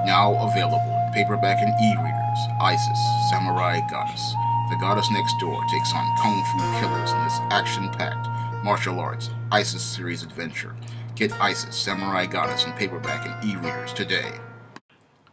Now available in paperback and e-readers, Isis, Samurai Goddess. The goddess next door takes on kung fu killers in this action-packed martial arts Isis series adventure. Get Isis, Samurai Goddess in paperback and e-readers today.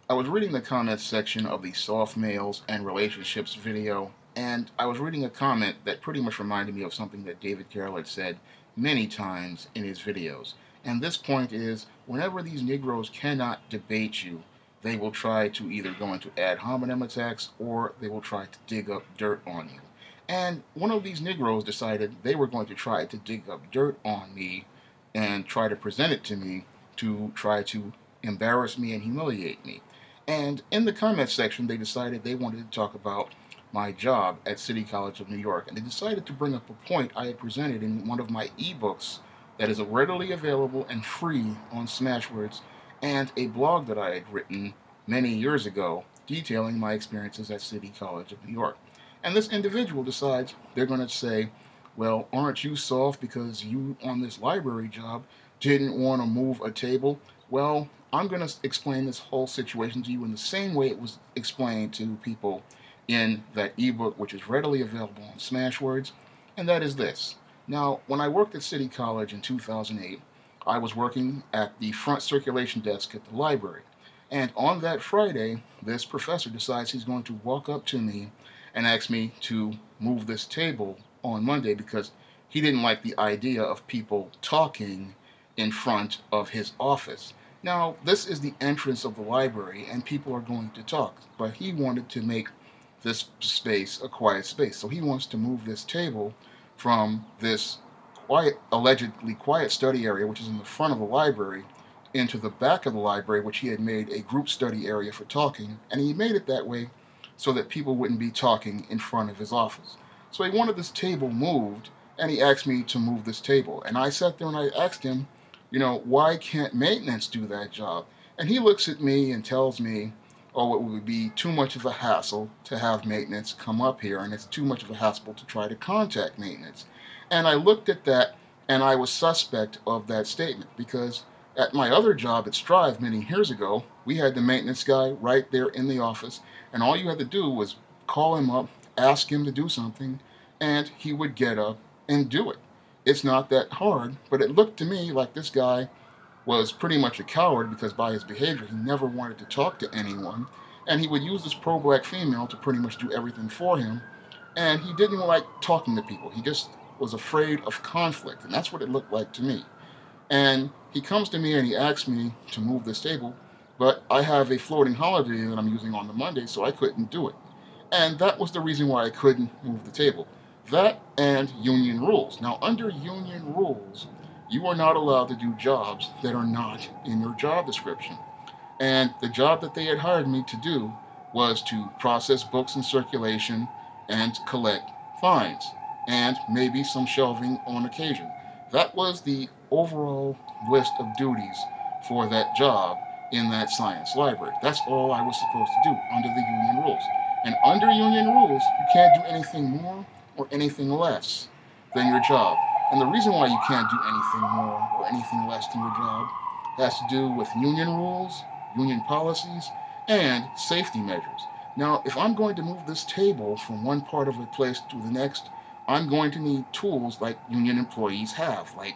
I was reading the comments section of the Soft Males and Relationships video, and I was reading a comment that pretty much reminded me of something that David Carroll had said many times in his videos. And this point is, whenever these Negroes cannot debate you, they will try to either go into ad hominem attacks or they will try to dig up dirt on you. And one of these Negroes decided they were going to try to dig up dirt on me and try to present it to me to try to embarrass me and humiliate me. And in the comments section, they decided they wanted to talk about my job at City College of New York. And they decided to bring up a point I had presented in one of my ebooks that is readily available and free on Smashwords, and a blog that I had written many years ago detailing my experiences at City College of New York. And this individual decides they're going to say, well, aren't you soft because you on this library job didn't want to move a table? Well, I'm going to explain this whole situation to you in the same way it was explained to people in that ebook, which is readily available on Smashwords, and that is this. Now, when I worked at City College in 2008, I was working at the front circulation desk at the library. And on that Friday, this professor decides he's going to walk up to me and ask me to move this table on Monday because he didn't like the idea of people talking in front of his office. Now, this is the entrance of the library and people are going to talk, but he wanted to make this space a quiet space. So he wants to move this table from this allegedly quiet study area, which is in the front of the library, into the back of the library, which he had made a group study area for talking, and he made it that way so that people wouldn't be talking in front of his office. So he wanted this table moved, and he asked me to move this table. And I sat there and I asked him, why can't maintenance do that job? And he looks at me and tells me, oh, it would be too much of a hassle to have maintenance come up here, and it's too much of a hassle to try to contact maintenance. And I looked at that, and I was suspect of that statement, because at my other job at Strive many years ago, we had the maintenance guy right there in the office, and all you had to do was call him up, ask him to do something, and he would get up and do it. It's not that hard, but it looked to me like this guy was pretty much a coward because by his behavior, he never wanted to talk to anyone, and he would use this pro-black female to pretty much do everything for him, and he didn't like talking to people. He just was afraid of conflict, and that's what it looked like to me. And he comes to me and he asks me to move this table, but I have a floating holiday that I'm using on the Monday, so I couldn't do it. And that was the reason why I couldn't move the table. That and union rules. Now, under union rules, you are not allowed to do jobs that are not in your job description. And the job that they had hired me to do was to process books in circulation and collect fines, and maybe some shelving on occasion. That was the overall list of duties for that job in that science library. That's all I was supposed to do under the union rules. And under union rules, you can't do anything more or anything less than your job. And the reason why you can't do anything more or anything less than your job has to do with union rules, union policies, and safety measures. Now, if I'm going to move this table from one part of a place to the next, I'm going to need tools like union employees have, like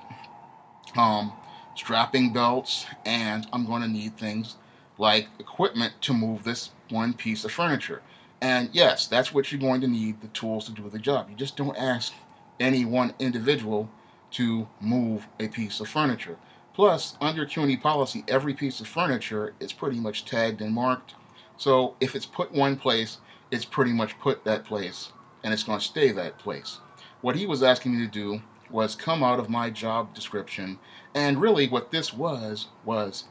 strapping belts, and I'm going to need things like equipment to move this one piece of furniture. And yes, that's what you're going to need, the tools to do the job. You just don't ask any one individual to move a piece of furniture. Plus, under CUNY policy, every piece of furniture is pretty much tagged and marked. So if it's put one place, it's pretty much put that place, and it's going to stay that place. What he was asking me to do was come out of my job description, and really what this was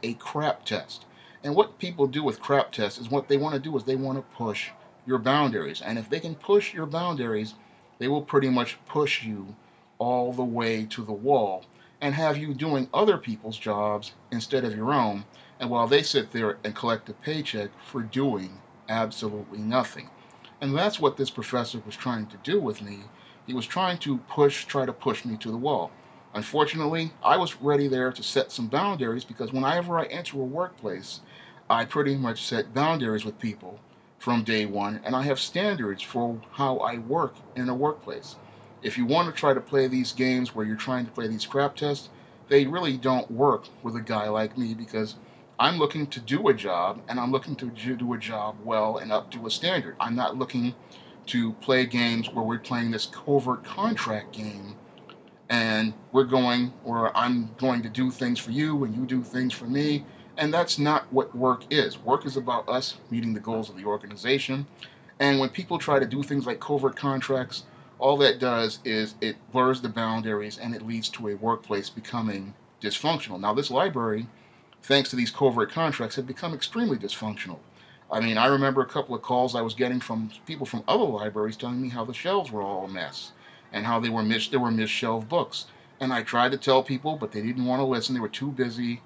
a crap test. And what people do with crap tests is what they want to do is they want to push your boundaries. And if they can push your boundaries, they will pretty much push you all the way to the wall and have you doing other people's jobs instead of your own, and while they sit there and collect a paycheck for doing absolutely nothing. And that's what this professor was trying to do with me. He was trying to try to push me to the wall. Unfortunately, I was ready there to set some boundaries because whenever I enter a workplace, I pretty much set boundaries with people from day one, and I have standards for how I work in a workplace. If you want to try to play these games where you're trying to play these crap tests, they really don't work with a guy like me because I'm looking to do a job, and I'm looking to do a job well and up to a standard. I'm not looking to play games where we're playing this covert contract game and we're going, or I'm going to do things for you and you do things for me. And that's not what work is. Work is about us meeting the goals of the organization. And when people try to do things like covert contracts, all that does is it blurs the boundaries and it leads to a workplace becoming dysfunctional. Now, this library, thanks to these covert contracts, had become extremely dysfunctional. I mean, I remember a couple of calls I was getting from people from other libraries telling me how the shelves were all a mess and how there were misshelved books. And I tried to tell people, but they didn't want to listen. They were too busy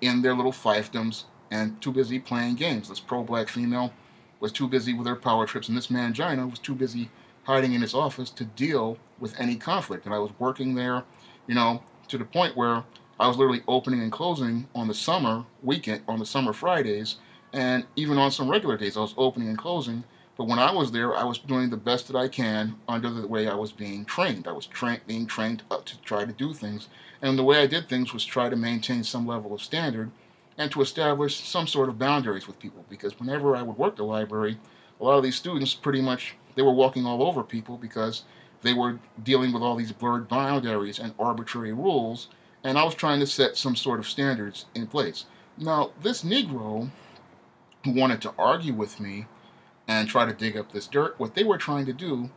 in their little fiefdoms and too busy playing games. This pro-black female was too busy with her power trips, and this mangina was too busy hiding in his office to deal with any conflict. And I was working there, to the point where I was literally opening and closing on the summer weekend, on the summer Fridays, and even on some regular days I was opening and closing. But when I was there, I was doing the best that I can under the way I was being trained. I was being trained up to try to do things. And the way I did things was try to maintain some level of standard and to establish some sort of boundaries with people. Because whenever I would work the library, a lot of these students pretty much, they were walking all over people because they were dealing with all these blurred boundaries and arbitrary rules. And I was trying to set some sort of standards in place. Now, this Negro who wanted to argue with me and try to dig up this dirt, what they were trying to do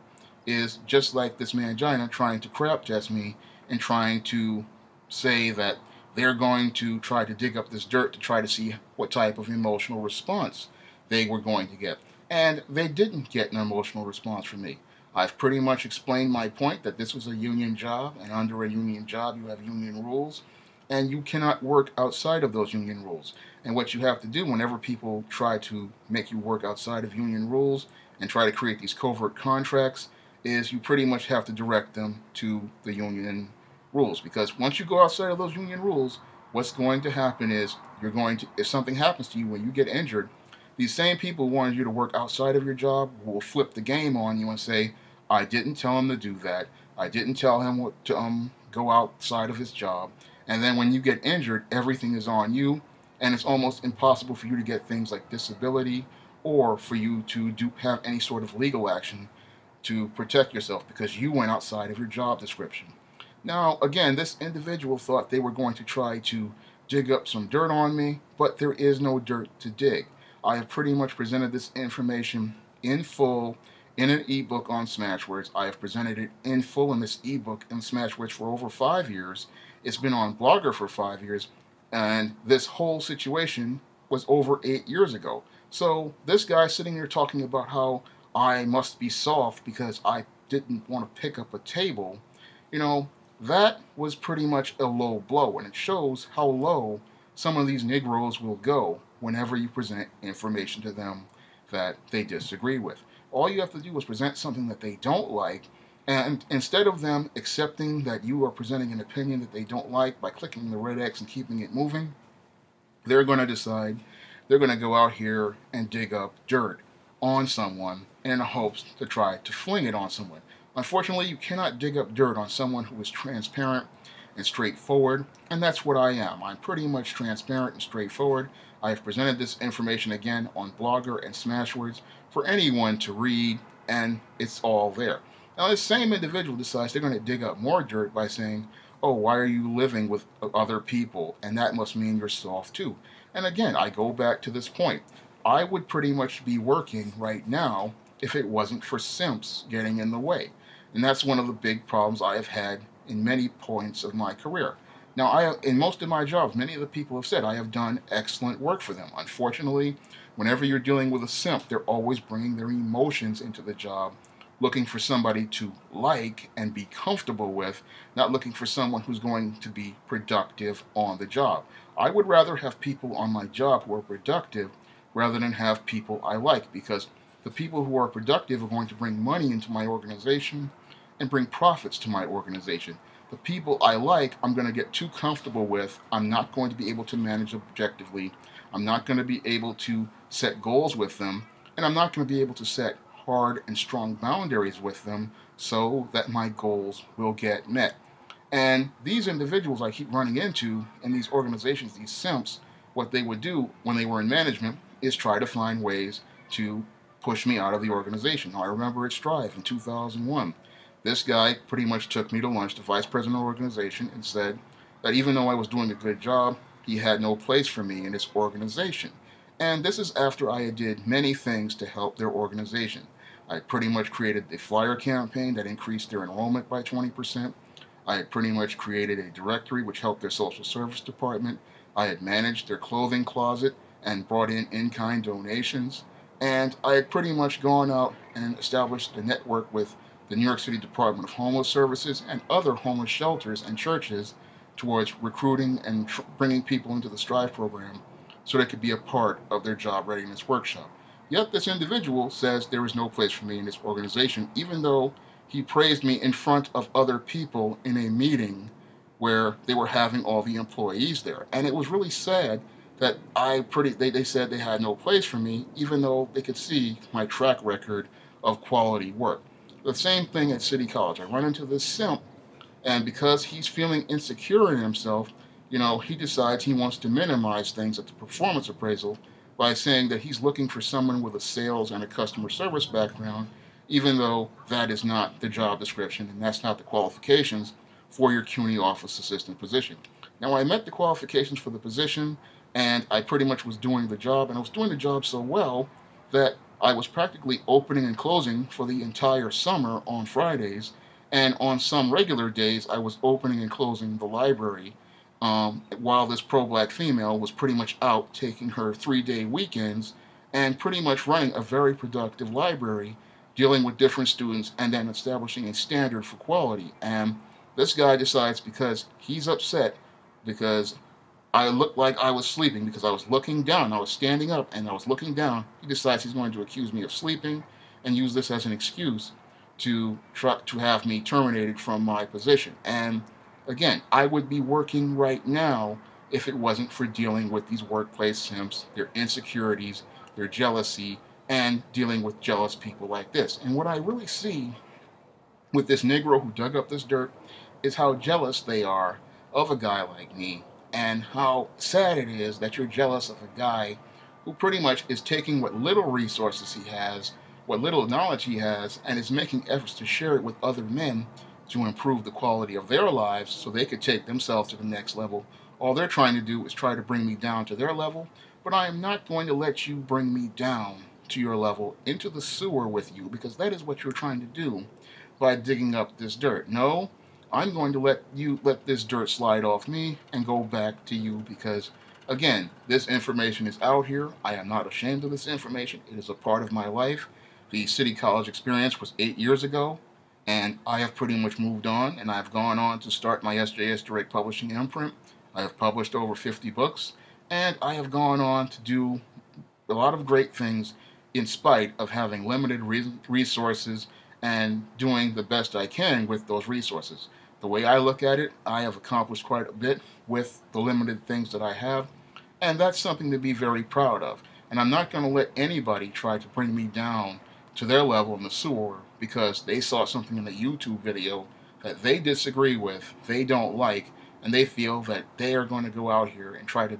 is just like this mangina trying to crap test me and trying to say that they're going to try to dig up this dirt to try to see what type of emotional response they were going to get. And they didn't get an emotional response from me. I've pretty much explained my point that this was a union job, and under a union job you have union rules, and you cannot work outside of those union rules. And what you have to do whenever people try to make you work outside of union rules and try to create these covert contracts is you pretty much have to direct them to the union rules. Because once you go outside of those union rules, what's going to happen is if something happens to you when you get injured, these same people who wanted you to work outside of your job will flip the game on you and say, I didn't tell him to do that. I didn't tell him what to go outside of his job. And then when you get injured, everything is on you, and it's almost impossible for you to get things like disability or for you to have any sort of legal action to protect yourself because you went outside of your job description. Now, again, this individual thought they were going to try to dig up some dirt on me, but there is no dirt to dig. I have pretty much presented this information in full in an ebook on Smashwords. I have presented it in full in this ebook in Smashwords for over 5 years. It's been on Blogger for 5 years, and this whole situation was over 8 years ago. So this guy sitting here talking about how I must be soft because I didn't want to pick up a table, that was pretty much a low blow, and it shows how low some of these Negroes will go whenever you present information to them that they disagree with. All you have to do is present something that they don't like, and instead of them accepting that you are presenting an opinion that they don't like by clicking the red X and keeping it moving, they're going to decide they're going to go out here and dig up dirt on someone in hopes to try to fling it on someone. Unfortunately, you cannot dig up dirt on someone who is transparent and straightforward, and that's what I am. I'm pretty much transparent and straightforward. I have presented this information again on Blogger and Smashwords for anyone to read, and it's all there. Now, this same individual decides they're going to dig up more dirt by saying, oh, why are you living with other people? And that must mean you're soft too. And again, I go back to this point. I would pretty much be working right now if it wasn't for simps getting in the way. And that's one of the big problems I have had in many points of my career. Now, in most of my jobs, many of the people have said I have done excellent work for them. Unfortunately, whenever you're dealing with a simp, they're always bringing their emotions into the job, looking for somebody to like and be comfortable with, not looking for someone who's going to be productive on the job. I would rather have people on my job who are productive rather than have people I like, because the people who are productive are going to bring money into my organization and bring profits to my organization. the people I like, I'm going to get too comfortable with. I'm not going to be able to manage objectively. I'm not going to be able to set goals with them. And I'm not going to be able to set hard and strong boundaries with them so that my goals will get met. And these individuals I keep running into in these organizations, these simps, what they would do when they were in management is try to find ways to push me out of the organization. I remember at Strive in 2001. This guy pretty much took me to lunch, the vice president of the organization, and said that even though I was doing a good job, he had no place for me in his organization. And this is after I had did many things to help their organization. I pretty much created the flyer campaign that increased their enrollment by 20%. I had pretty much created a directory which helped their social service department. I had managed their clothing closet and brought in-kind donations. And I had pretty much gone out and established a network with the New York City Department of Homeless Services and other homeless shelters and churches towards recruiting and bringing people into the Strive program so they could be a part of their job readiness workshop. Yet this individual says there is no place for me in this organization, even though he praised me in front of other people in a meeting where they were having all the employees there. And it was really sad that they said they had no place for me, even though they could see my track record of quality work. The same thing at City College. I run into this simp, and because he's feeling insecure in himself, he decides he wants to minimize things at the performance appraisal by saying that he's looking for someone with a sales and a customer service background, even though that is not the job description and that's not the qualifications for your CUNY office assistant position. Now, I met the qualifications for the position, and I pretty much was doing the job, and I was doing the job so well that I was practically opening and closing for the entire summer on Fridays, and on some regular days, I was opening and closing the library while this pro-black female was pretty much out taking her 3-day weekends and pretty much running a very productive library, dealing with different students, and then establishing a standard for quality. And this guy decides, because he's upset because I looked like I was sleeping, because I was looking down, I was standing up and I was looking down, he decides he's going to accuse me of sleeping and use this as an excuse to try to have me terminated from my position. And again, I would be working right now if it wasn't for dealing with these workplace simps, their insecurities, their jealousy, and dealing with jealous people like this. And what I really see with this Negro who dug up this dirt is how jealous they are of a guy like me, and how sad it is that you're jealous of a guy who pretty much is taking what little resources he has, what little knowledge he has, and is making efforts to share it with other men to improve the quality of their lives so they could take themselves to the next level. All they're trying to do is try to bring me down to their level, but I am not going to let you bring me down to your level into the sewer with you, because that is what you're trying to do by digging up this dirt. No, I'm going to let this dirt slide off me and go back to you, because again, this information is out here. I am not ashamed of this information. It is a part of my life. The City College experience was 8 years ago, and I have pretty much moved on, and I've gone on to start my SJS Direct Publishing imprint. I have published over 50 books, and I have gone on to do a lot of great things in spite of having limited resources and doing the best I can with those resources. The way I look at it, I have accomplished quite a bit with the limited things that I have, and that's something to be very proud of. And I'm not going to let anybody try to bring me down to their level in the sewer because they saw something in a YouTube video that they disagree with, they don't like, and they feel that they are going to go out here and try to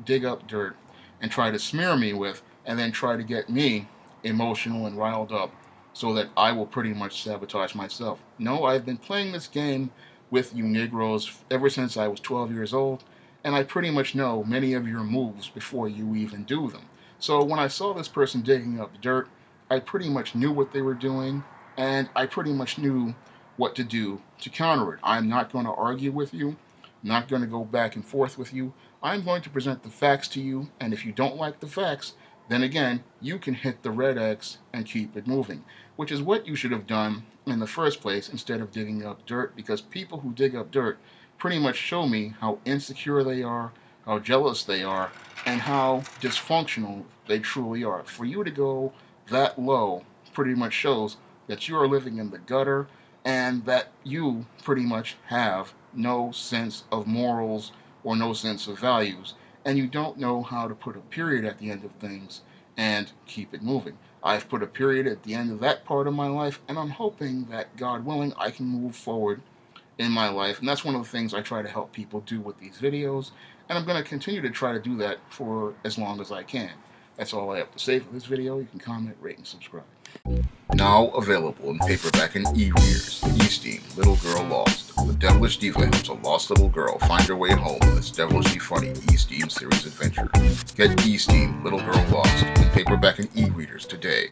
dig up dirt and try to smear me with, and then try to get me emotional and riled up so that I will pretty much sabotage myself. No, I've been playing this game with you Negroes ever since I was 12 years old, and I pretty much know many of your moves before you even do them. So when I saw this person digging up dirt, I pretty much knew what they were doing, and I pretty much knew what to do to counter it. I'm not going to argue with you. I'm not going to go back and forth with you. I'm going to present the facts to you, and if you don't like the facts, then again, you can hit the red X and keep it moving, which is what you should have done in the first place instead of digging up dirt, because people who dig up dirt pretty much show me how insecure they are, how jealous they are, and how dysfunctional they truly are. For you to go that low pretty much shows that you are living in the gutter and that you pretty much have no sense of morals or no sense of values, and you don't know how to put a period at the end of things and keep it moving. I've put a period at the end of that part of my life, and I'm hoping that, God willing, I can move forward in my life. And that's one of the things I try to help people do with these videos. And I'm going to continue to try to do that for as long as I can. That's all I have to say for this video. You can comment, rate, and subscribe. Now available in paperback and e-readers, Easteen, Little Girl Lost. The devilish diva helps a lost little girl find her way home in this devilishly funny Easteen series adventure. Get Easteen, Little Girl Lost in paperback and e-readers today.